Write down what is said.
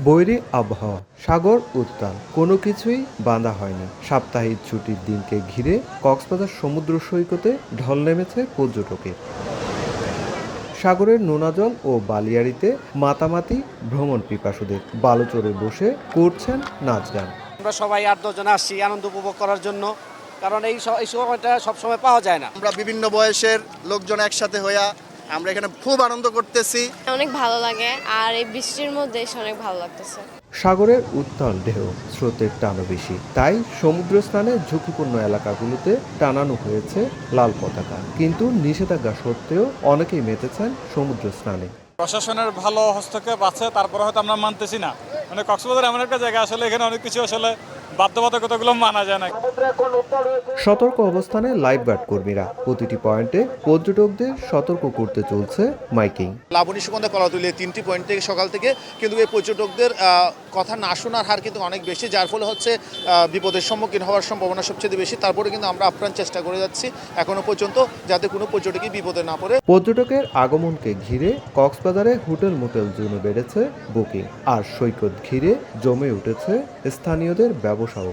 বৈরী আবহাওয়া, সাগর উত্তাল, কোনো কিছুই বাঁধা হয়নি। সাপ্তাহিক ছুটির দিনকে ঘিরে কক্সবাজার সমুদ্র সৈকতে ঢল নেমেছে পর্যটকের। সাগরের নোনা জল ও বালিয়াড়িতে মাতামাতি ভ্রমণ পিপাসুদের। বালুচরে বসে করছেন নাচ গান। আমরা সবাই ৮-১০ জন আসছি আনন্দ উপভোগ করার জন্য, কারণ এই সময়টা সবসময় পাওয়া যায় না। আমরা বিভিন্ন বয়সের লোকজন একসাথে হইয়া আমরা এখানে খুব আনন্দ করতেছি। অনেক ভালো লাগে, আর এই বৃষ্টির মধ্যে এসে অনেক ভালো লাগতেছে। সাগরের উত্তাল ঢেউ, স্রোতের টানও বেশি, তাই সমুদ্র স্নানে ঝুঁকিপূর্ণ এলাকাগুলোতে টানানো হয়েছে লাল পতাকা। কিন্তু নিষেধাজ্ঞা সত্ত্বেও অনেকেই মেতেছেন সমুদ্র স্নানে। প্রশাসনের ভালো হস্তক্ষেপ আছে, তারপরে হয়তো আমরা মানতেছি না। মানে কক্সবাজার এমন একটা জায়গা, আসলে এখানে অনেক কিছু আসলে বাধ্যবাধকতাগুলো মানা যায় না। সতর্ক অবস্থানে লাইফগার্ড কর্মীরা প্রতিটি পয়েন্টে পর্যটকদের সতর্ক করতে চলছে মাইকিং। লাবণী সুগন্ধা কলাতুলিয়া 3টি পয়েন্ট থেকে সকাল থেকে কিন্তু এই পর্যটকদের কথা না শোনার হার কিন্তু অনেক বেশি, যার ফলে হচ্ছে বিপদের সম্মুখীন হওয়ার সম্ভাবনা সবচেয়ে বেশি। তারপরে কিন্তু আমরা আপ্রাণ চেষ্টা করে যাচ্ছি এখনো পর্যন্ত যাতে কোনো পর্যটকই বিপদে না পড়ে। পর্যটকের আগমনকে ঘিরে কক্সবাজারে হোটেল মোটেল জোনে বেড়েছে বুকিং, আর সৈকত ঘিরে জমে উঠেছে স্থানীয়দের ব্যবসাও।